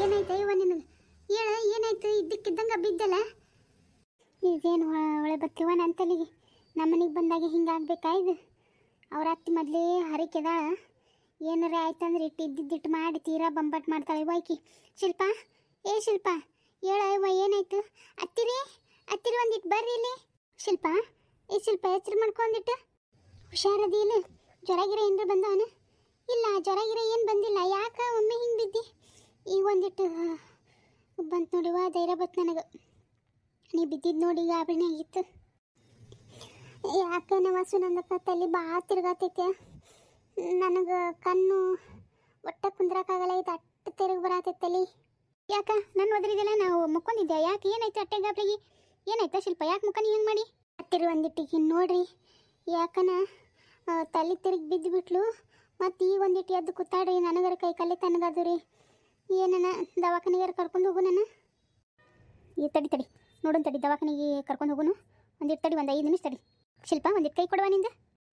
ಏನಾಯ್ತು ಇವ ನಿನಗೆ? ಹೇಳ, ಏನಾಯ್ತು? ಇದ್ದಕ್ಕಿದ್ದಂಗೆ ಬಿದ್ದಲ್ಲ. ಇದೇನು ಒಳೆ ಬತ್ತಿವ ನನ್ನ ತಲೆಗೆ? ನಮ್ಮನಿಗೆ ಬಂದಾಗ ಹಿಂಗಾಗ್ಬೇಕಾ ಇದು? ಅವ್ರ ಅತ್ತಿ ಮೊದಲೇ ಹರಿಕೆದಾಳ. ಏನಾರ ಆಯ್ತಂದ್ರೆ ಇದ್ದಿಟ್ಟು ಮಾಡಿ ತೀರಾ ಬಂಬಟ್ ಮಾಡ್ತಾಳೆ ಇವ ಆಕಿ. ಶಿಲ್ಪ, ಏ ಶಿಲ್ಪ, ಹೇಳ ಇವ ಏನಾಯ್ತು? ಅತ್ತಿರಿ ಒಂದಿಟ್ಟು ಬರ್ರಿ ಇಲ್ಲಿ. ಶಿಲ್ಪ, ಏ ಶಿಲ್ಪ, ಎಚ್ಚರ ಮಾಡ್ಕೊಂಡಿಟ್ಟು ಹುಷಾರದಿ ಇಲ್ಲ? ಜ್ವರಗಿರ ಏನ್ರ ಬಂದವನ? ಇಲ್ಲ, ಜ್ವರಗಿರ ಏನು ಬಂದಿಲ್ಲ. ಯಾಕೆ ಒಮ್ಮೆ ಹಿಂಗೆ ಬಿದ್ದಿ? ಈಗ ಒಂದಿಟ್ಟು ಬಂತು ನೋಡಿವ, ಧೈರ್ಯ ಬತ್ತು ನನಗೆ. ನೀ ಬಿದ್ದಿದ್ದು ನೋಡಿ ಈಗ ಆಭರಣ ಆಗಿತ್ತು. ಯಾಕೆ ನವಸು ನಂದಕ್ಕ ತಲೆ ಭಾಳ ತಿರ್ಗಾತೈತೆ. ನನಗೆ ಕಣ್ಣು ಒಟ್ಟ ಕುಂದ್ರಕ್ಕಾಗಲ್ಲ. ಇದು ಅಟ್ಟು ತಿರುಗಿ ಬರತೈತೆ ತಲೆ. ಯಾಕ ನನ್ನ ಒದ್ರಿದೆಲ್ಲ ನಾವು ಮುಕ್ಕೊಂಡಿದ್ದೆ? ಯಾಕೆ ಏನಾಯ್ತು ಅಟ್ಟೆ ಗಾಬ್ರಿಗೆ? ಏನಾಯ್ತಾ ಶಿಲ್ಪ? ಯಾಕೆ ಮುಖ ನೀ ಹೆಂಗೆ ಮಾಡಿ? ಹತ್ತಿರ ಒಂದಿಟ್ಟಿಗೆ ನೋಡ್ರಿ, ಯಾಕನ ತಲೆ ತಿರುಗಿ ಬಿದ್ದು ಬಿಟ್ಲು. ಮತ್ತು ಈಗ ಒಂದಿಟ್ಟು ಎದ್ದು ಕೂತಾಡ್ರಿ. ನನಗರ ಕೈ ಕಲ್ಲಿ ತನಗದು ರೀ. ಏನನ ದವಾಖಾನಿಗಾರ ಕರ್ಕೊಂಡು ಹೋಗು ನಾನು. ಈ ತಡಿ ನೋಡೋಣ ತಡಿ, ದವಾಖಾನಿಗೆ ಕರ್ಕೊಂಡು ಹೋಗುನು. ಒಂದಿಟ್ಟು ತಡಿ, ಒಂದು 5 ನಿಮಿಷ ತಡಿ. ಶಿಲ್ಪ, ಒಂದಿಟ್ಟು ಕೈ ಕೊಡುವ ನಿಂದ.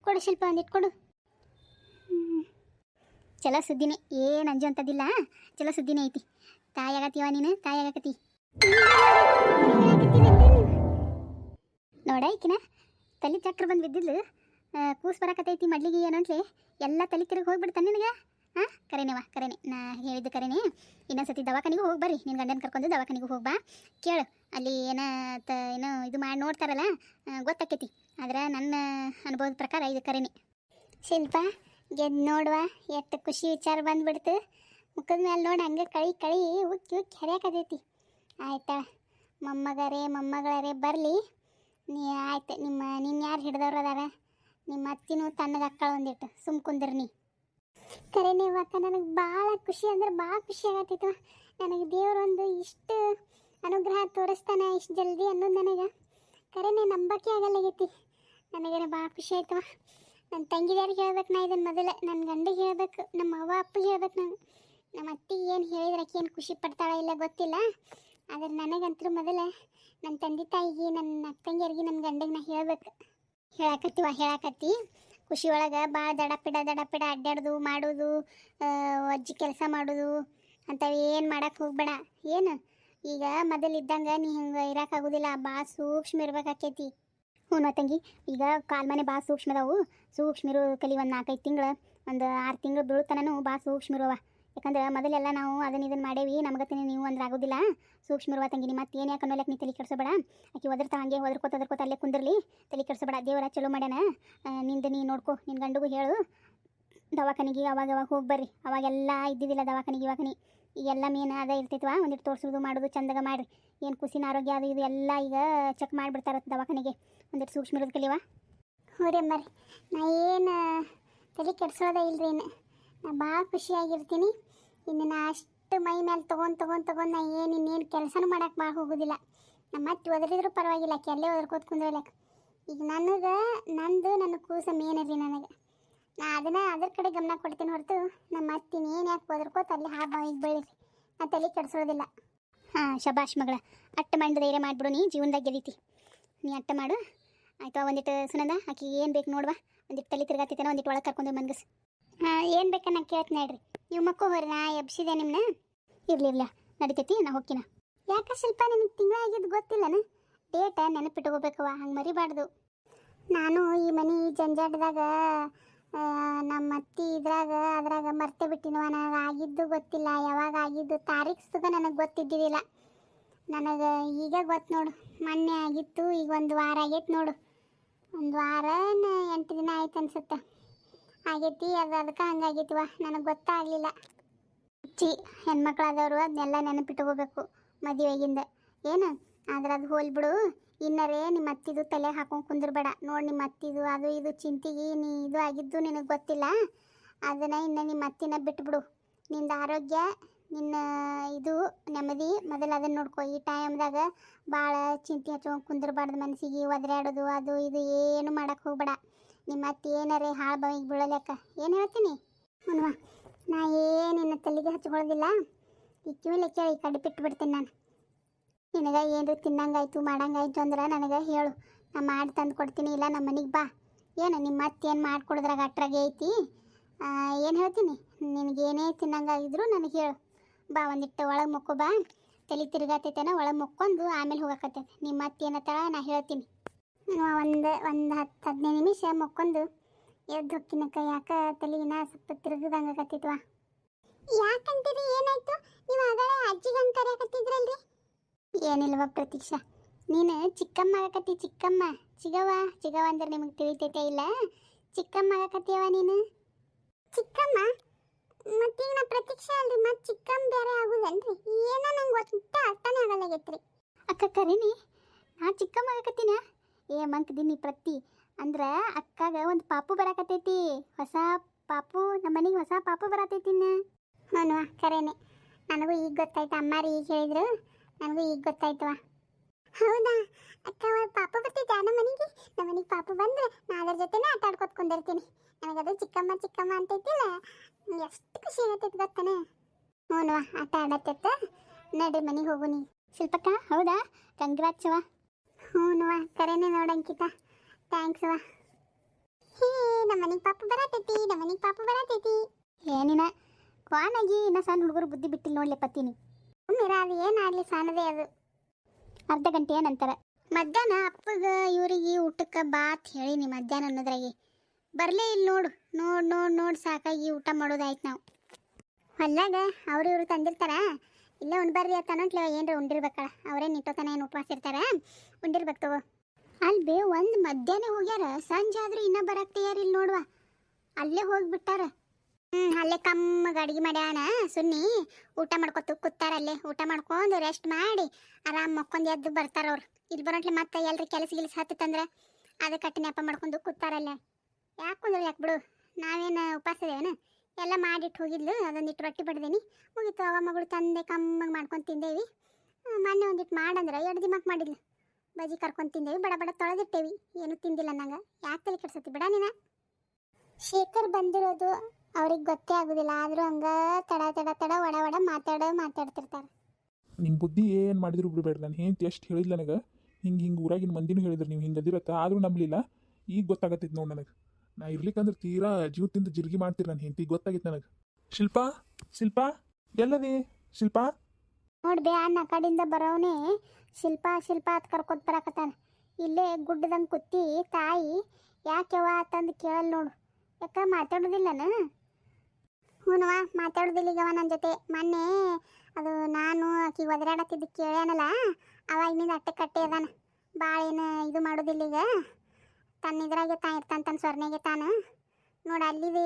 ಕೊಡು ಶಿಲ್ಪ, ಒಂದಿಟ್ಟು ಕೊಡು. ಚಲೋ ಸುದ್ದಿನೇ, ಏನು ಅಂಜು ಅಂತದಿಲ್ಲ. ಚಲೋ ಸುದ್ದಿನೇ ಐತಿ. ತಾಯಾಗತ್ತೀವ ನೀನು, ತಾಯಾಗತ್ತಿ ನೋಡ. ಈಕಿನ ತಲೆ ಚಕ್ರ ಬಂದು ಬಿದ್ದಿದ್ಲು. ಕೂಸು ಬರಕತ್ತೈತಿ ಮಡ್ಲಿಗೆ ಏನಂಟ್ಲಿ ಎಲ್ಲ ತಲೆ ತಿರುಗಿ ಹೋಗ್ಬಿಡ್ತಾನೆ ನಿನಗೆ. ಹಾಂ, ಕರೆನೇ ನಾ ಹೇಳಿದ್ದು ಕರೆನೇ. ಇನ್ನೊಂದ್ಸತಿ ದವಾಖಾನಿಗೂ ಹೋಗಿ ಬರ್ರಿ. ನಿನ್ನ ಗಂಡನ ಕರ್ಕೊಂಡು ದವಾಖಾನಿಗೂ ಹೋಗ್ಬಾ. ಕೇಳು, ಅಲ್ಲಿ ಏನೋ ಇದು ಮಾಡಿ ನೋಡ್ತಾರಲ್ಲ, ಗೊತ್ತಾಕೈತಿ. ಆದ್ರೆ ನನ್ನ ಅನುಭವದ ಪ್ರಕಾರ ಇದು ಕರೆನೇ. ಶಿಲ್ಪ, ಗೆದ್ದು ನೋಡುವ, ಎಷ್ಟು ಖುಷಿ ವಿಚಾರ ಬಂದ್ಬಿಡ್ತು. ಮುಖದ ಮೇಲೆ ನೋಡಿ ಹಂಗೆ ಕಳಿ ಉಕ್ಕಿ ಹರಿಯಾಕತೈತಿ. ಆಯ್ತಾ, ಮೊಮ್ಮಗಳರೇ ಬರಲಿ. ಆಯ್ತು, ನಿನ್ನ ಯಾರು ಹಿಡ್ದವ್ರು ಅದಾರ? ನಿಮ್ಮ ಅತ್ತಿನೂ ತಣ್ಣಗೆ ಅಕ್ಕಳ ಒಂದಿಟ್ಟು ಸುಮ್ ಕುಂದ್ರಿ ನೀ. ಕರೆನೇ ಇವಾಗ ನನಗೆ ಭಾಳ ಖುಷಿ ಅಂದ್ರೆ ಭಾಳ ಖುಷಿ ಆಗತ್ತೈತವ. ನನಗೆ ದೇವರೊಂದು ಇಷ್ಟು ಅನುಗ್ರಹ ತೋರಿಸ್ತಾನೆ ಇಷ್ಟು ಜಲ್ದಿ ಅನ್ನೋದು ನನಗೆ ಕರೆನೇ ನಂಬಕ್ಕೆ ಆಗಲ್ಲಾಗೈತಿ. ನನಗೇನೆ ಭಾಳ ಖುಷಿ ಆಯ್ತವ. ನನ್ನ ತಂಗಿದಾರಿಗೆ ಹೇಳ್ಬೇಕು ನಾ ಇದನ್ನು ಮೊದಲು. ನನ್ನ ಗಂಡಿಗೆ ಹೇಳ್ಬೇಕು, ನಮ್ಮ ಅವ್ವ ಅಪ್ಪಿಗೆ ಹೇಳ್ಬೇಕು. ನಾನು ನಮ್ಮ ಅತ್ತಿಗೆ ಏನು ಹೇಳಿದ್ರೆ ಆಕೆ ಏನು ಖುಷಿ ಪಡ್ತಾಳ ಇಲ್ಲ ಗೊತ್ತಿಲ್ಲ. ಆದರೆ ನನಗಂತೂ ಮೊದಲು ನನ್ನ ತಂದೆ ತಾಯಿಗೆ, ನನ್ನ ಅಕ್ಕಂಗಿಯರಿಗೆ, ನನ್ನ ಗಂಡಿಗೆ ನಾ ಹೇಳ್ಬೇಕು. ಹೇಳಕತ್ತಿ ಖುಷಿ ಒಳಗೆ ಭಾಳ ದಡಪಿಡ ಅಡ್ಡಾಡೋದು ಮಾಡೋದು, ಅಜ್ಜಿ ಕೆಲಸ ಮಾಡೋದು ಅಂಥವು ಏನು ಮಾಡಕ್ಕೆ ಹೋಗ್ಬೇಡ. ಏನು ಈಗ ಮೊದಲಿದ್ದಂಗೆ ನೀ ಹಿಂಗೆ ಇರೋಕ್ಕಾಗೋದಿಲ್ಲ. ಭಾಳ ಸೂಕ್ಷ್ಮ ಇರ್ಬೇಕಾಕೈತಿ. ಹ್ಞೂ ತಂಗಿ, ಈಗ ಕಾಲ್ಮನೆ ಭಾಳ ಸೂಕ್ಷ್ಮದವು. ಸೂಕ್ಷ್ಮಿರು ಕಲಿ ಒಂದು 4-5 ತಿಂಗಳು, ಒಂದು 6 ತಿಂಗಳು ಬೀಳುತ್ತಾನೂ ಭಾಳ ಸೂಕ್ಷ್ಮಿರುವ. ಯಾಕಂದ್ರೆ ಮೊದಲೆಲ್ಲ ನಾವು ಇದನ್ನು ಮಾಡೇವಿ, ನಮಗತ್ತೀನಿ ನೀವು ಅಂದ್ರೆ ಆಗೋದಿಲ್ಲ. ಸೂಕ್ಷ್ಮಿರುವ ತಂಗಿ. ನಿಮ್ಮ ಮತ್ತೆ ಏನು ಯಾಕೆ ಅನ್ನೋಲಕ್ಕೆ ನೀ ತಲೆ ಕೆಡಿಸಬೇಡ. ಆಕೆ ಒದರ್ತಾ ಹಂಗೆ ಒದರ್ಕೋತ ಅಲ್ಲೇ ಕುಂದಿರಲಿ. ತಲೆ ಕೆಡಿಸಬೇಡ. ದೇವರ ಚಲೋ ಮಾಡ್ಯಾನ. ನಿಂದು ನೀ ನೋಡ್ಕೊ. ನಿನ್ನ ಗಂಡಿಗೂ ಹೇಳು ದವಾಖಾನಿಗೆ ಅವಾಗ ಹೋಗಿ ಬರ್ರಿ. ಅವಾಗೆಲ್ಲ ಇದ್ದಿದ್ದಿಲ್ಲ ದವಾಖಾನಿಗೆ. ಈಗೆಲ್ಲ ಮೇನ್ ಅದೇ ಇರ್ತೈತವ. ಒಂದಿಟ್ಟು ತೋರಿಸೋದು ಮಾಡೋದು ಚಂದಗ ಮಾಡಿರಿ. ಏನು ಕುಸಿನ ಆರೋಗ್ಯ ಅದು ಇದು ಎಲ್ಲ ಈಗ ಚೆಕ್ ಮಾಡಿಬಿಡ್ತಾರ ದವಾಖಾನಿಗೆ. ಒಂದಿಟ್ಟು ಸೂಕ್ಷ್ಮ ಇರೋದು ಕಲಿಯವ. ಹ್ಞೂ ರೀ ಅಮ್ಮರಿ, ನಾ ಏನು ತಲೆ ಕೆಡ್ಸೋದೇ ಇಲ್ರಿ. ನಾ ಭಾಳ ಖುಷಿಯಾಗಿರ್ತೀನಿ. ಇನ್ನು ನಾ ಅಷ್ಟು ಮೈ ಮೇಲೆ ತೊಗೊಂಡು ನಾ ಇನ್ನೇನು ಕೆಲಸನೂ ಮಾಡೋಕೆ ಭಾಳ ಹೋಗೋದಿಲ್ಲ. ನಮ್ಮ ಮತ್ತೆ ಒದರಿದ್ರು ಪರವಾಗಿಲ್ಲ, ಕೆಲ್ಲೇ ಒದರ್ಕೋತ ಕುಂದ್ರಲಕ್ಕೆ. ಈಗ ನನ್ನ ಕೂಸ ಮೇನರಿ. ನಾ ಅದ್ರ ಕಡೆ ಗಮನ ಕೊಡ್ತೀನಿ ಹೊರತು ನಮ್ಮ ಅತ್ತಿನ ಏನು ಯಾಕೆ ಒದರ್ಕೋತ ಅಲ್ಲಿ ಈಗ ಬೆಳೀರಿ. ನಾ ತಲೆ ಕೆಡಿಸೋದಿಲ್ಲ. ಹಾಂ, ಶಬಾಷ್ ಮಗಳ. ಅಟ್ಟ ಮಾಡಿ ಧೈರ್ಯ ಮಾಡಿಬಿಡು. ನೀ ಜೀವನದಾಗ ಗೆದ್ದೀತಿ. ನೀ ಅಟ್ಟ ಮಾಡು ಆಯಿತು. ಒಂದಿಟ್ಟು ಸುನಂದ, ಆಕೆ ಏನು ಬೇಕು ನೋಡುವ. ಒಂದಿಟ್ಟು ತಲೆ ತಿರ್ಗಾತೈತೇನೋ, ಒಂದಿಟ್ಟು ಒಳಗೆ ಕರ್ಕೊಂಡು ಮನ್ಗಸ್. ಹಾಂ, ಏನು ಬೇಕನ್ನ ನಾನು ಕೇಳ್ತೀನಿ ನೋಡ್ರಿ. ನೀವು ಮಕ್ಕೋ ಹೋರಿ, ನಾ ಎಬ್ಸಿದೆ ನಿಮ್ಮನ್ನ. ಇರಲಿ ನಡಿತೈತಿ, ನಾ ಹೋಗ್ತೀನ. ಯಾಕೆ ಶಿಲ್ಪ, ನಿನಗೆ ತಿಂಗಳಾಗಿದ್ದು ಗೊತ್ತಿಲ್ಲನ? ಡೇಟ ನೆನಪಿಟ್ಕೋಬೇಕವ, ಹಂಗೆ ಮರಿಬಾರ್ದು. ನಾನು ಈ ಮನೆ ಜಂಜಾಟದಾಗ ನಮ್ಮ ಅತ್ತಿ ಅದ್ರಾಗ ಮರ್ತೆ ಬಿಟ್ಟಿನವ. ನನಗೆ ಆಗಿದ್ದು ಗೊತ್ತಿಲ್ಲ. ಯಾವಾಗ ಆಗಿದ್ದು ತಾರೀಖು ಸುದ ನನಗೆ ಗೊತ್ತಿದ್ದಿದ್ದಿಲ್ಲ. ನನಗೆ ಈಗ ಗೊತ್ತು ನೋಡು. ಮೊನ್ನೆ ಆಗಿತ್ತು. ಈಗ 1 ವಾರ ಆಗೈತೆ ನೋಡು. 1 ವಾರ 8 ದಿನ ಆಯ್ತು ಅನ್ಸುತ್ತೆ ಆಗೈತಿ. ಅದಕ್ಕೆ ಹಂಗಾಗೈತಿವ. ನನಗೆ ಗೊತ್ತಾಗಲಿಲ್ಲ. ಹೆಣ್ಮಕ್ಳಾದವರು ಅದನ್ನೆಲ್ಲ ನೆನಪಿಟ್ಕೋಬೇಕು ಮದುವೆಗಿಂದ. ಏನು ಆದ್ರೆ ಅದು ಹೋಲ್ಬಿಡು. ಇನ್ನರೇ ನಿಮ್ಮ ಅತ್ತಿದು ತಲೆ ಹಾಕೊಂಡು ಕುಂದಿರ್ಬೇಡ. ನೋಡಿ, ನಿಮ್ಮ ಅತ್ತಿದು ಅದು ಇದು ಚಿಂತೆಗೆ ನೀ ಇದು ಆಗಿದ್ದು ನಿನಗೆ ಗೊತ್ತಿಲ್ಲ. ಅದನ್ನು ಇನ್ನು ನಿಮ್ಮ ಅತ್ತಿನ ಬಿಟ್ಬಿಡು. ನಿಂದ ಆರೋಗ್ಯ, ನಿನ್ನ ಇದು ನೆಮ್ಮದಿ ಮೊದಲು ಅದನ್ನು ನೋಡ್ಕೊ. ಈ ಟೈಮ್ದಾಗ ಭಾಳ ಚಿಂತೆ ಹಚ್ಕೊಂಡು ಕುಂದಿರ್ಬಾರ್ದು. ಮನಸ್ಸಿಗೆ ಒದರಾಡೋದು ಅದು ಇದು ಏನು ಮಾಡೋಕ್ಕೆ ಹೋಗ್ಬೇಡ. ನಿಮ್ಮ ಅತ್ತಿ ಏನಾರೇ ಹಾಳು ಬಾವಿಗೆ ಬೀಳಲೆಕ್ಕ. ಏನು ಹೇಳ್ತೀನಿ ಅನ್ವ, ನಾ ಏನಿನ್ನ ತಲೆಗೆ ಹಚ್ಕೊಳ್ಳೋದಿಲ್ಲ. ಈ ಕಿವಿಲೆ ಕೇಳಿ ಕಡೆ ಬಿಟ್ಟು ಬಿಡ್ತೀನಿ ನಾನು. ನಿನಗೆ ಏನು ತಿನ್ನಂಗಾಯ್ತು ಮಾಡಂಗಾಯ್ತು ಅಂದ್ರೆ ನನಗೆ ಹೇಳು, ನಾ ಮಾಡಿ ತಂದು ಕೊಡ್ತೀನಿ. ಇಲ್ಲ ನಮ್ಮ ಮನೆಗೆ ಬಾ. ಏನು ನಿಮ್ಮ ಅತ್ತೆ ಏನು ಮಾಡಿಕೊಡಿದ್ರಾಗ ಅಟ್ರಾಗೆ ಐತಿ. ಏನು ಹೇಳ್ತೀನಿ, ನಿನಗೇನೇ ತಿನ್ನಂಗಾಗಿದ್ರು ನನಗೆ ಹೇಳು, ಬಾ ಒಂದಿಟ್ಟು ಒಳಗೆ ಮುಕ್ಕೋ ಬಾ. ತಲೆ ತಿರುಗಾತೈತೇನ ಒಳಗೆ ಮುಕ್ಕೊಂಡು ಆಮೇಲೆ ಹೋಗಕತ್ತೈತೆ. ನಿಮ್ಮ ಮತ್ತೆ ಏನತ್ತಾಳ ನಾ ಹೇಳ್ತೀನಿ. ಒಂದು 10-15 ನಿಮಿಷ ಮುಕ್ಕೊಂಡು ಎದ್ದು ಹೊಕ್ಕಿನಕ್ಕ. ಯಾಕೆ ತಲೆಗಿನ ಸ್ವಲ್ಪ ತಿರುಗದಂಗೆ ಆಕತ್ತಿತ್ವಾ. ಯಾಕಂತೀರಿ? ಏನಾಯ್ತು? ನೀವು ಆಗಲೇ ಅಜ್ಜಿಗೆ ಹಂಗೆ ಕರೆಯಕತ್ತಿದ್ರಲ್ರಿ. ಏನಿಲ್ವ ಪ್ರತೀಕ್ಷಾ, ನೀನು ಚಿಕ್ಕಮ್ಮ ಆಗಕತ್ತಿ. ಚಿಕ್ಕಮ್ಮ ಚಿಗವ ಅಂದ್ರೆ ನಿಮಗೆ ತಿಳಿತೈತೆ ಇಲ್ಲ? ಚಿಕ್ಕಮ್ಮ ಆಗಕತ್ತೀಯವ ನೀನು. ಚಿಕ್ಕಮ್ಮ? ಮತ್ತೀಗ ನಾ ಪ್ರತೀಕ್ಷಾ ಅಲ್ರಿ, ಮತ್ತೆ ಚಿಕ್ಕಮ್ಮ ಬೇರೆ ಆಗುದಲ್ರಿ? ಏನೋ ನಂಗೆ ಒಟ್ಟು ಅರ್ಥನೇ ಆಗಲ್ಲಾಗೈತ್ರಿ. ಅಕ್ಕ ಕರೀನಿ, ನಾ ಚಿಕ್ಕಮ್ಮ ಆಗಕತ್ತೀನ? ಏ ಮಂಕ್ದಿನಿ ಪ್ರತಿ ಅಂದ್ರೆ ಅಕ್ಕಾಗ ಒಂದು ಪಾಪು ಬರಾಕತ್ತೈತಿ. ಹೊಸ ಪಾಪು ನಮ್ಮ ಮನೆಗೆ ಹೊಸ ಪಾಪು ಬರತೈತಿನ್ನ. ಹ್ಞೂ ಕರೇನೆ, ನನಗೂ ಈಗ ಗೊತ್ತಾಯ್ತು. ಅಮ್ಮಾರಿ ಈಗ ಹೇಳಿದ್ರು, ನನಗೂ ಈಗ ಗೊತ್ತಾಯ್ತವ. ಹೌದಾ ಅಕ್ಕ, ಪಾಪು ಬರ್ತೈತೆ ನಮ್ಮ ಮನೆಗೆ. ನಮ್ಮ ಮನೆಗೆ ಪಾಪು ಬಂದ್ರೆ ನಾ ಅದ್ರ ಜೊತೆನೇ ಆಟ ಆಡ್ಕೊತ ಕುಂದಿರ್ತೀನಿ. ನನಗದು ಚಿಕ್ಕಮ್ಮ ಚಿಕ್ಕಮ್ಮ ಅಂತೈತಿಲ್ಲ, ಎಷ್ಟು ಖುಷಿ ಆಗತ್ತೈತೆ ಗೊತ್ತಾನೆ. ಹ್ಞೂ ಆಟ ಆಡತ್ತೈತ. ನಡಿ ಮನೆಗೆ ಹೋಗು ನೀ. ಶಿಲ್ಪಕ್ಕ ಹೌದಾ? ಕಂಗ್ರಾಟ್ಸವ. ಹ್ಞೂ ಕರೇನೆ ನೋಡಂಕಿತ, ಥ್ಯಾಂಕ್ಸ್ ಅವ. ಹೇ ನಮ್ಮ ಮನೆಗೆ ಪಾಪು ಬರತೈತಿ, ನಮ್ಮ ಮನೆಗೆ ಪಾಪು ಬರತೈತಿ. ಏನಿನ ಕ್ವಾನಾಗಿ ಇನ್ನು ಸಣ್ಣ ಹುಡುಗರು ಬುದ್ಧಿ ಬಿಟ್ಟಿಲ್ಲ ನೋಡ್ಲಿ ಪತ್ತೀನಿ. ಮೇರಾ ಅದು ಏನಾಗಲಿ ಸಣ್ಣದೇ ಅದು. ಅರ್ಧ ಗಂಟೆ ಏನಂತಾರೆ ಮಧ್ಯಾಹ್ನ ಅಪ್ಪಗೆ ಇವರಿಗೆ ಊಟಕ್ಕೆ ಬಾತ್ ಹೇಳಿನಿ. ಮಧ್ಯಾಹ್ನ ಅನ್ನೋದ್ರಾಗೆ ಬರಲೇ ಇಲ್ಲ ನೋಡು ಸಾಕಾಗಿ ಊಟ ಮಾಡೋದಾಯ್ತು. ನಾವು ಹೊಲ್ಲಾಗ ಇವರು ತಂದಿರ್ತಾರ, ಇಲ್ಲೇ ಉಂಡು ಬರ್ರಿ ಅಂತ ಅನ್ನೋಟ್ಲೆ ಏನ್ರಿ ಉಂಡಿರ್ಬೇಕಳ. ಅವರೇ ನಿಟ್ಟೋತನ ಏನು ಉಪವಾಸ ಇರ್ತಾರ, ಉಂಡಿರ್ಬೇಕು ತಗೋ. ಅಲ್ಲಿ ಬೇ ಒಂದು ಮಧ್ಯಾಹ್ನ ಹೋಗ್ಯಾರ, ಸಂಜೆ ಆದ್ರೆ ಇನ್ನೂ ಬರಕ್ಕೆ ತಯಾರಿಲ್ಲ ನೋಡುವ. ಅಲ್ಲೇ ಹೋಗಿಬಿಟ್ಟಾರ. ಅಲ್ಲೇ ಕಮ್ಮಗ ಅಡುಗೆ ಮಾಡ್ಯಾನ ಸುನ್ನಿ. ಊಟ ಮಾಡ್ಕೊತ ಕೂತಾರ. ಅಲ್ಲೇ ಊಟ ಮಾಡ್ಕೊಂಡು ರೆಸ್ಟ್ ಮಾಡಿ ಆರಾಮ್ ಮಕ್ಕೊಂದು ಎದ್ದು ಬರ್ತಾರ ಅವ್ರು. ಇಲ್ಲಿ ಬರೋಟ್ಲೆ ಮತ್ತೆ ಎಲ್ರಿ ಕೆಲಸ ಹತ್ತಂದ್ರೆ ಅದಕ್ಕೆ ಕಟ್ಟಿ ನೆಪ ಮಾಡ್ಕೊಂಡು ಕೂತಾರಲ್ಲೇ. ಯಾಕೆ ಕುಂದ್ರೆ ಯಾಕೆ ಬಿಡು, ನಾವೇನು ಉಪವಾಸ ಇದೇವೇನು? ಎಲ್ಲ ಮಾಡಿಟ್ಟು ಹೋಗಿದ್ಲು. ಅದೊಂದಿಟ್ಟು ರೊಟ್ಟಿ ಬಡ್ದೀನಿ, ಮುಗೀತು. ಅವ ಮಗಳು ತಂದೆ ಕಮ್ಮಗೆ ಮಾಡ್ಕೊಂಡು ತಿಂದೇವಿ. ಮೊನ್ನೆ ಒಂದಿಟ್ಟು ಮಾಡಂದ್ರೆ 2 ದಿನಕ್ಕೆ ಮಾಡಿದ್ಲು. ಬಜ್ಜಿ ಕರ್ಕೊಂಡು ತಿಂದೇವಿ, ಬಡ ತೊಳೆದಿಟ್ಟೇವಿ. ಏನೂ ತಿಂದಿಲ್ಲ ನಂಗೆ. ಯಾಕೆ ತಲೆ ಕೆಡ್ಸತ್ತಿ ಬಿಡ ನೀನು. ಶೇಖರ್ ಬಂದಿರೋದು ಅವ್ರಿಗೆ ಗೊತ್ತೇ ಆಗೋದಿಲ್ಲ, ಆದರೂ ಹಂಗೆ ತಡ ಒಡ ಮಾತಾಡ್ತಿರ್ತಾರೆ. ನಿಮ್ಮ ಬುದ್ಧಿ ಏನು ಮಾಡಿದ್ರು ಬಿಡಬೇಡ. ನಾನು ಹೆಂಡ್ತಿ ಎಷ್ಟು ಹೇಳಿಲ್ಲ ನನಗೆ. ಹಿಂಗೆ ಊರಾಗಿನ ಮಂದಿನೂ ಹೇಳಿದ್ರು ನೀವು ಹಿಂಗೆ ಅದಿರತ್ತ, ಆದರೂ ನಂಬಲಿಲ್ಲ. ಈಗ ಗೊತ್ತಾಗತ್ತೈತೆ ನೋಡಿ ನನಗೆ. ನಾ ಇರ್ಲಿಕ್ಕಂದ್ರೆ ತೀರಾ ಜೀವದಿಂದ ಜಿರ್ಗಿ ಮಾಡ್ತೀರಿ ನನ್ನ ಹೆಂಡ್ತಿ. ಗೊತ್ತಾಗಿತ್ತು ನನಗೆ. ಶಿಲ್ಪಾ ಎಲ್ಲದಿ ಶಿಲ್ಪಾ? ನೋಡ್ಬೇ ಅನ್ನ ಕಡೆಯಿಂದ ಬರೋವನೇ ಶಿಲ್ಪ ಅಂತ ಕರ್ಕೊತ ಬರಾಕತ್ತಾನ. ಇಲ್ಲೇ ಗುಡ್ಡದಂಗೆ ಕುತ್ತಿ ತಾಯಿ ಯಾಕೆವ ಅಂತಂದು ಕೇಳಲ್ ನೋಡು. ಯಾಕ ಮಾತಾಡೋದಿಲ್ಲನ? ಹ್ಞೂನವ ಮಾತಾಡೋದಿಲ್ಲ ಈಗವ ನನ್ನ ಜೊತೆ. ಮೊನ್ನೆ ಅದು ನಾನು ಆಕಿಗೆ ಒದರಾಡತ್ತಿದ್ದು ಕೇಳ್ಯಾನಲ್ಲ, ಅವ ಇನ್ನಿಂದ ಕಟ್ಟೆ ಅದಾನ. ಭಾಳ ಏನು ಇದು ಮಾಡೋದಿಲ್ಲ ಈಗ. ತನ್ನ ಇದ್ರಾಗೆ ಇರ್ತಾನೆ, ತನ್ನ ಸ್ವರ್ನೆಗೆ ತಾನು. ನೋಡಿ ಅಲ್ಲಿದೆ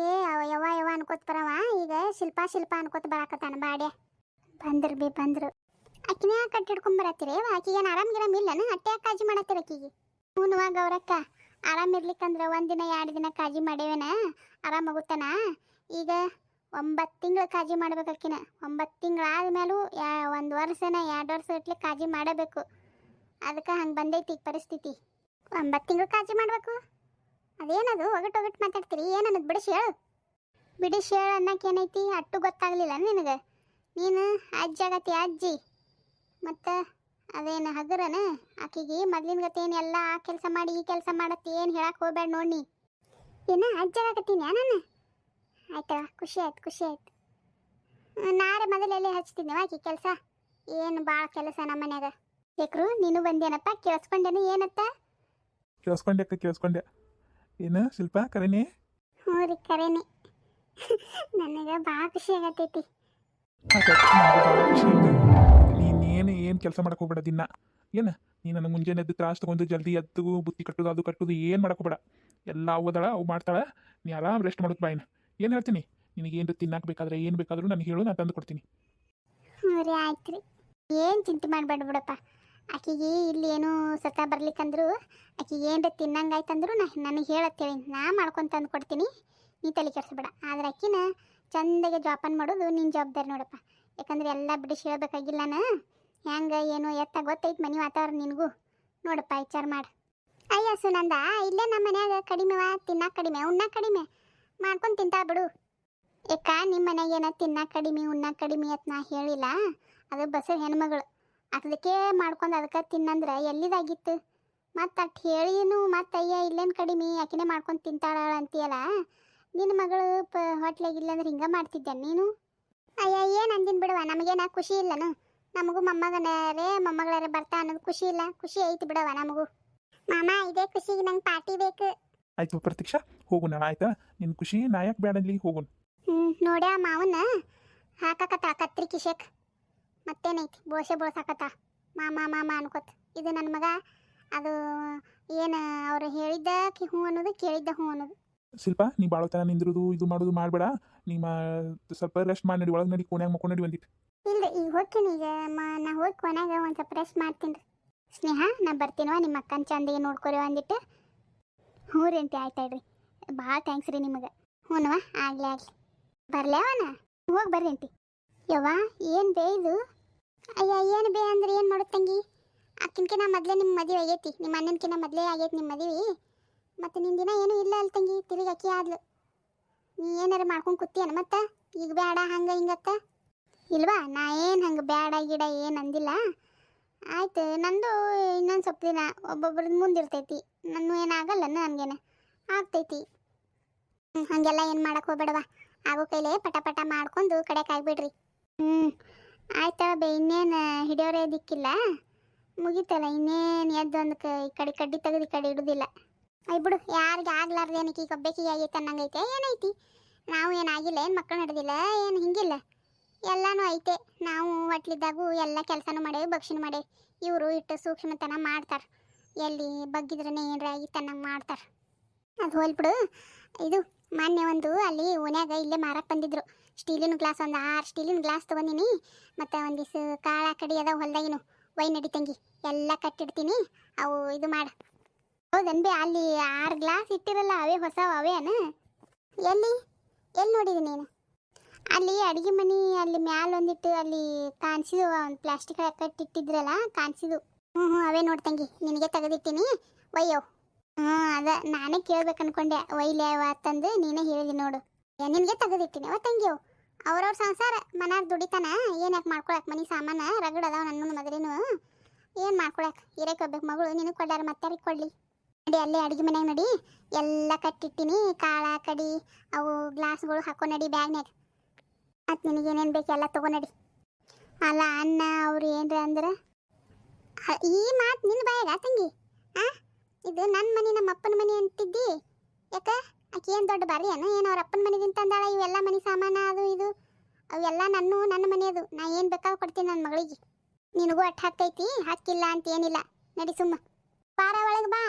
ಯವ ಅನ್ಕೋತ ಬರವ. ಈಗ ಶಿಲ್ಪ ಅನ್ಕೋತ ಬರಾಕತ್ತಾನ ಬಾಡ್ಯ. ಬಂದ್ರು ಆಕಿನ ಕಟ್ಟಿ ಹಿಡ್ಕೊಂಡ್ ಬರತ್ತೀರಿ. ಆಕಿಗೆ ಏನು ಆರಾಮ್ ಇಲ್ಲನ? ಅಟ್ಟೆ ಯಾಕೆ ಕಾಜಿ ಮಾಡತ್ತೀರ ಆಕಿಗೆ? ಹ್ಞೂನವ ಗೌರಕ್ಕ, ಆರಾಮಿರ್ಲಿಕ್ಕಂದ್ರೆ 1 ದಿನ 2 ದಿನ ಕಾಜಿ ಮಾಡೇವೇನ ಆರಾಮಾಗುತ್ತಾನ. ಈಗ 9 ತಿಂಗಳು ಕಾಜಿ ಮಾಡ್ಬೇಕಾಕಿನ. 9 ತಿಂಗಳು ಆದ್ಮೇಲೂ 1 ವರ್ಷನ 2 ವರ್ಷ ಇಟ್ಲಿ ಕಾಜಿ ಮಾಡಬೇಕು. ಅದಕ್ಕೆ ಹಂಗೆ ಬಂದೈತಿ ಈಗ ಪರಿಸ್ಥಿತಿ. 9 ತಿಂಗಳು ಕಾಜಿ ಮಾಡಬೇಕು? ಅದೇನದು ಒಗಟು ಮಾತಾಡ್ತೀರಿ? ಏನನ್ನದು ಬಿಡಿಸಿ ಹೇಳು ಅನ್ನಕ್ಕೆ ಏನೈತಿ? ಅಟ್ಟು ಗೊತ್ತಾಗಲಿಲ್ಲ ನಿನಗೆ? ನೀನು ಅಜ್ಜಿ ಅಜ್ಜಿ. ಮತ್ತು ಅದೇನು ಹಗರನ ಆಕಿಗೆ ಮೊದ್ಲಿನ ಗತಿ ಏನು ಎಲ್ಲ ಆ ಕೆಲಸ ಮಾಡಿ ಈ ಕೆಲಸ ಮಾಡತ್ತಿ ಏನು ಹೇಳಕ್ಕೆ ಹೋಗ್ಬೇಡ ನೋಡಿ. ಏನ ಅಜ್ಜಾಗತ್ತೀನಿ ನಾನು? ಆಯ್ತವ, ಖುಷಿ ಆಯ್ತು. ನಾಳೆ ಮೊದಲೆಲ್ಲೇ ಹಚ್ತೀನಿ ಆಕಿ ಕೆಲಸ. ಏನು ಭಾಳ ಕೆಲಸ ನಮ್ಮ ಮನ್ಯಾಗ. ಶೇಖರು ನೀನು ಬಂದೇನಪ್ಪ? ಕೇಳಿಸ್ಕೊಂಡೇನು ಏನತ್ತ? ಕೇಳಿಸ್ಕೊಂಡೆ. ಏನು ಶಿಲ್ಪ ಕರೇನಿ? ಹ್ಞೂ ರೀ ಕರೇನಿ. ನನಗೆ ಭಾಳ ಖುಷಿ ಆಗತೈತಿ. ನೀನು ಕೆಲಸ ಮಾಡಕ್ಕೆ ಹೋಗ್ಬೇಡ ದಿನ. ನೀನು ನನಗೆ ಮುಂಜಾನೆ ಎದ್ದು ತ್ರಾಸ ತೊಗೊಂಡು ಜಲ್ದಿ ಎದ್ದು ಬುತ್ತಿ ಕಟ್ಟೋದು ಅದು ಕಟ್ಟೋದು ಏನು ಮಾಡಕ್ಕೆ ಹೋಗ್ಬೇಡ. ಎಲ್ಲ ಓದಾಳ ಅವು ಮಾಡ್ತಾಳೆ. ನೀ ಆರಾಮ್ ರೆಸ್ಟ್ ಮಾಡೋದು ಬಾಯಿನ. ಏನು ಹೇಳ್ತೀನಿ ನಿನಗೆ? ಏನು ತಿನ್ನಕ್ಕೆ ಬೇಕಾದ್ರೆ ಏನು ಬೇಕಾದರೂ ನನಗೆ ಹೇಳು, ನಾನು ತಂದು ಕೊಡ್ತೀನಿ. ಹ್ಞೂ ರೀ ಆಯ್ತು ರೀ, ಏನು ಚಿಂತೆ ಮಾಡಬೇಡ ಬಿಡಪ್ಪ. ಆಕಿಗೆ ಇಲ್ಲಿ ಏನೂ ಸತ ಬರ್ಲಿಕ್ಕಂದ್ರು ಆಕಿಗೆ ಏನು ತಿನ್ನಂಗಾಯ್ತಂದ್ರು ನನಗೆ ಹೇಳತ್ತೇಳಿ ನಾ ಮಾಡ್ಕೊಂಡು ತಂದು ಕೊಡ್ತೀನಿ. ನೀ ತಲೆ ಕೆಡಿಸ್ಬೇಡ. ಆದ್ರೆ ಆಕಿನ ಚಂದಾಗೆ ಜೋಪಾನ ಮಾಡೋದು ನಿನ್ನ ಜವಾಬ್ದಾರಿ ನೋಡಪ್ಪ. ಯಾಕಂದ್ರೆ ಎಲ್ಲ ಬಿಡಿಸಿ ಹೇಳ್ಬೇಕಾಗಿಲ್ಲನ. ಹೆಂಗೆ ಏನು ಎತ್ತ ಗೊತ್ತೈತೆ ಮನೆ ವಾತಾವರಣ ನಿನಗೂ. ನೋಡಪ್ಪ ವಿಚಾರ ಮಾಡಿ. ಅಯ್ಯ ಸುನಂದ, ಇಲ್ಲೇ ನಮ್ಮ ಮನ್ಯಾಗ ಕಡಿಮೆವ, ತಿನ್ನಕ್ಕೆ ಕಡಿಮೆ, ಉಣ್ಣಕ್ಕೆ ಕಡಿಮೆ ಮಾಡ್ಕೊಂಡು ತಿಂತಾ ಬಿಡು. ಯಾಕ ನಿಮ್ಮ ಮನ್ಯಾಗ ಏನ ತಿನ್ನಕ್ಕೆ ಕಡಿಮೆ ಉಣ್ಣಕ್ಕೆ ಕಡಿಮೆ ಅಂತ ನಾ ಹೇಳಿಲ್ಲ. ಅದು ಬಸ್ಸು ಹೆಣ್ಮಗಳು ಅದಕ್ಕೆ ಮಾಡ್ಕೊಂಡು ಅದಕ್ಕೆ ತಿನ್ನಂದ್ರೆ ಎಲ್ಲಿದಾಗಿತ್ತು? ಮತ್ತು ಅಟ್ಟು ಹೇಳಿನು ಮತ್ತು ಅಯ್ಯ ಇಲ್ಲೇನು ಕಡಿಮೆ ಆಕಿನೇ ಮಾಡ್ಕೊಂಡು ತಿಂತಾಳ ಅಂತೀಯಲ್ಲ. ನಿನ್ನ ಮಗಳು ಹೊಟ್ಲಾಗಿಲ್ಲ ಅಂದ್ರೆ ಹಿಂಗೆ ಮಾಡ್ತಿದ್ದೆ ನೀನು? ಅಯ್ಯ ಏನು ಅಂದಿನ ಬಿಡುವ, ನಮಗೇನ ಖುಷಿ ಇಲ್ಲನು? ನಮಗೂ ಮೊಮ್ಮಗಳರೇ ಬರ್ತಾ ಅನ್ನೋದು ಖುಷಿ ಇಲ್ಲ? ಖುಷಿ ಐತಿ ಬಿಡವ ನಮಗೂ. ಮಾಮ ಇದೇ ಖುಷಿಗೆ ನಂಗೆ ಪಾರ್ಟಿ ಬೇಕು. ಆಯ್ತು ಪ್ರತೀಕ್ಷಾ, ಹೋಗುಣ ಆಯ್ತಾ? ನಿನ್ನ ಖುಷಿ ನಾಯಕ್ ಬ್ಯಾಡಲ್ಲಿ ಹೋಗುಣ. ನೋಡ್ಯಾ ಮಾವನ್ನ ಹಾಕಕತ್ತ ಕತ್ರಿ ಕಿಶಕ್. ಮತ್ತೇನೈತಿ ಬೋಸೆ ಬೋಸಾಕತ್ತ ಮಾಮ ಮಾಮ ಅನ್ಕೋತ. ಇದು ನನ್ನ ಮಗ, ಅದು ಏನು ಅವ್ರು ಹೇಳಿದ್ದ ಹ್ಞೂ ಅನ್ನೋದು, ಕೇಳಿದ್ದ ಹ್ಞೂ ಅನ್ನೋದು. ಶಿಲ್ಪ, ನೀ ಭಾಳ ತನ ನಿಂದಿರೋದು ಇದು ಮಾಡೋದು ಮಾಡಬೇಡ. ನಿಮ್ಮ ಸ್ವಲ್ಪ ರೆಸ್ಟ್ ಮಾಡಿ ನಡಿ, ಒಳಗೆ ನಡಿ, ಕೋನ್ಯಾಗ ಮಕ್ಕೊಂಡು ನಡಿ ಒಂದಿಟ್ಟು. ಇಲ್ರಿ ಈಗ ಹೋಗ್ತೀನಿ. ಈಗ ನಾ ಹೋಗಿ ಕೊನೆಯಾಗ ಒಂದು ಸ್ವಲ್ಪ ರೆಸ್ಟ್ ಮಾಡ್ತೀನಿ ರೀ. ಸ್ನೇಹ, ನಾ ಬರ್ತೀನವ, ನಿಮ್ಮ ಅಕ್ಕನ ಚಂದಿಗೆ ನೋಡ್ಕೊರಿ ಒಂದಿಟ್ಟು. ಹ್ಞೂ ರೀ ಅಂಟಿ, ಆಯ್ತು ಹೇಳ್ರಿ. ಭಾಳ ಥ್ಯಾಂಕ್ಸ್ ರೀ ನಿಮಗೆ. ಹ್ಞೂನವ, ಆಗಲಿ ಆಗಲಿ. ಬರ್ಲೇವನ? ಹೋಗಿ ಬರ್ರಿ ಅಂಟಿ. ಯವ್ವ ಏನು ಬೇ ಇದು? ಅಯ್ಯ ಏನು ಬೇ ಅಂದ್ರೆ ಏನು ಮಾಡೋದು ತಂಗಿ? ಅಕ್ಕಿನ್ಕಿನ ಮೊದಲೇ ನಿಮ್ಮ ಮದುವೆ ಆಗೈತಿ, ನಿಮ್ಮ ಅಣ್ಣನಕಿನ ಮೊದಲೇ ಆಗೈತಿ ನಿಮ್ಮ ಮದುವೆ. ಮತ್ತು ನಿನ್ನ ದಿನ ಏನೂ ಇಲ್ಲ ಅಲ್ಲ ತಂಗಿ, ತಿರುಗಿ ಅಕ್ಕಿ ಆದ್ಲು. ನೀ ಏನಾರು ಮಾಡ್ಕೊಂಡು ಕೂತಿಯನ ಮತ್ತೆ? ಈಗ ಬೇಡ ಹಂಗೆ ಹಿಂಗತ್ತ ಇಲ್ವಾ? ನಾ ಏನು ಹಂಗೆ ಬೇಡ ಗಿಡ ಏನು ಅಂದಿಲ್ಲ. ಆಯ್ತು, ನಂದು ಇನ್ನೊಂದು ಸ್ವಲ್ಪ ದಿನ ಒಬ್ಬೊಬ್ರದ್ದು ಮುಂದಿರ್ತೈತಿ. ನನ್ನ ಏನಾಗಲ್ಲ, ನನಗೇನೆ ಆಗ್ತೈತಿ. ಹಾಗೆಲ್ಲ ಏನು ಮಾಡಕ್ಕೆ ಹೋಗ್ಬೇಡವ. ಆಗೋ ಕೈಲೇ ಪಟ ಪಟ ಮಾಡ್ಕೊಂಡು ಕಡೆಗೆ ಆಗಿಬಿಡ್ರಿ. ಆಯ್ತಾ ಬೇ, ಇನ್ನೇನು ಹಿಡಿಯೋರೇ ದಿಕ್ಕಿಲ್ಲ, ಮುಗೀತಲ್ಲ. ಇನ್ನೇನು ಎದ್ದು ಒಂದು ಈ ಕಡೆ ಕಡ್ಡಿ ತೆಗೆದು ಈ ಕಡೆ ಇಡೋದಿಲ್ಲ. ಅಯ್ಯ ಬಿಡು, ಯಾರಿಗೆ ಆಗ್ಲಾರ್ದೇನಕ್ಕೆ ಈಗ ಒಬ್ಬೇಕಿಗೆ ಆಗೈತೆ ಅನ್ನಂಗೈತೆ. ಏನೈತಿ, ನಾವು ಏನಾಗಿಲ್ಲ, ಏನು ಮಕ್ಕಳು ನಡೆದಿಲ್ಲ, ಏನು ಹಿಂಗಿಲ್ಲ, ಎಲ್ಲನೂ ಐತೆ. ನಾವು ಹೊಟ್ಲಿದ್ದಾಗೂ ಎಲ್ಲ ಕೆಲಸನೂ ಮಾಡೇವಿ, ಭಕ್ಷಣ ಮಾಡೇವಿ. ಇವರು ಇಟ್ಟು ಸೂಕ್ಷ್ಮತನ ಮಾಡ್ತಾರೆ. ಎಲ್ಲಿ ಬಗ್ಗಿದ್ರೇ ಏನರ ಆಗಿತ್ತು ಅನ್ನಂಗೆ ಮಾಡ್ತಾರೆ. ಅದು ಹೋಲ್ಬಿಡು. ಇದು ಮೊನ್ನೆ ಒಂದು ಅಲ್ಲಿ ಓನ್ಯಾಗ ಇಲ್ಲೇ ಮಾರಕ್ಕೆ ಬಂದಿದ್ರು. ಸ್ಟೀಲಿನ ಗ್ಲಾಸ್ ಒಂದು 6 ಸ್ಟೀಲಿನ ಗ್ಲಾಸ್ ತೊಗೊಂಡಿನಿ. ಮತ್ತು ಒಂದಿಷ್ಟು ಕಾಳ ಕಡಿ ಅದ ಹೊಲ್ದಾಗಿನು ಒಯ್ ನಡಿ ತಂಗಿ, ಎಲ್ಲ ಕಟ್ಟಿಡ್ತೀನಿ. ಅವು ಇದು ಮಾಡು. ಹೌದನ್ಬಿ, ಅಲ್ಲಿ 6 ಗ್ಲಾಸ್ ಇಟ್ಟಿರಲ್ಲ, ಅವೇ ಹೊಸ ಅವೇನ? ಎಲ್ಲಿ ಎಲ್ಲಿ ನೋಡಿದಿ ನೀನು? ಅಲ್ಲಿ ಅಡುಗೆ ಮನೆ ಅಲ್ಲಿ ಮ್ಯಾಲ ಒಂದಿಟ್ಟು ಅಲ್ಲಿ ಕಾಣಿಸಿದು, ಒಂದು ಪ್ಲಾಸ್ಟಿಕ್ ಕಟ್ಟಿಟ್ಟಿದ್ರಲ್ಲ ಕಾಣಿಸಿದು. ಹ್ಞೂ ಅವೇ ನೋಡಿ ತಂಗಿ, ನಿನಗೆ ತೆಗೆದಿಟ್ಟಿನಿ, ಒಯ್ಯೋ. ಅದ ನಾನೇ ಕೇಳ್ಬೇಕು ಅನ್ಕೊಂಡೆ, ಒಯ್ಲೆ ತಂದು ನೀನೇ ಹೇಳಿದಿ ನೋಡು. ನಿನಗೆ ತೆಗೆದಿಟ್ಟಿನಿ ಅವ ತಂಗಿಯವು. ಅವ್ರವ್ರ ಸಂಸಾರ ಮನಾರ್ ದುಡಿತಾನ, ಏನು ಯಾಕೆ ಮಾಡ್ಕೊಳಕ್ಕೆ? ಮನೆ ಸಾಮಾನು ರಗಡ್ ಅದಾವ ನನ್ನ ಮದ್ರೇನು, ಏನು ಮಾಡ್ಕೊಳಕ್ಕೆ? ಇರಕ್ಕೆ ಹೋಗ್ಬೇಕು ಮಗಳು, ನಿನಗೆ ಕೊಡ್ಯಾರ ಮತ್ತಾರಿಗೆ ಕೊಡಲಿ. ನಡಿ ಅಲ್ಲೇ ಅಡುಗೆ ಮನೆಯಾಗ ನಡಿ, ಎಲ್ಲ ಕಟ್ಟಿಟ್ಟಿನಿ. ಕಾಳ ಕಡಿ ಅವು ಗ್ಲಾಸ್ಗಳು ಹಾಕೋ ನಡಿ ಬ್ಯಾಗ್ನಾಗ. ಮತ್ತು ನಿನಗೇನೇನು ಬೇಕು ಎಲ್ಲ ತೊಗೊಂಡಡಿ. ಅಲ್ಲ ಅನ್ನ ಅವ್ರು ಏನ್ರ ಅಂದ್ರೆ ಈ ಮಾತು ನಿನ್ನ ಬಾಯಾಗ ತಂಗಿ? ಇದು ನನ್ನ ಮನೆ, ನಮ್ಮ ಅಪ್ಪನ ಮನೆ ಅಂತಿದ್ದಿ. ಯಾಕೆ ಆಕೆ ಏನು ದೊಡ್ಡ ಬಾರಿ ಏನು? ಏನು ಅವ್ರ ಅಪ್ಪನ ಮನೆಗಿಂತ ಅಂದಾಳ? ಇವೆಲ್ಲ ಮನೆ ಸಾಮಾನು ಅದು ಇದು ಅವೆಲ್ಲ ನನ್ನ ಮನೆ ಅದು. ನಾ ಏನು ಬೇಕಾದ್ರೂ ಕೊಡ್ತೀನಿ ನನ್ನ ಮಗಳಿಗೆ. ನಿನಗೂ ಅಟ್ಟು ಹಾಕ್ತೈತಿ, ಹಾಕಿಲ್ಲ ಅಂತ ಏನಿಲ್ಲ. ನಡಿ ಸುಮ್ಮ ಬಾರ ಒಳಗೆ ಬಾ.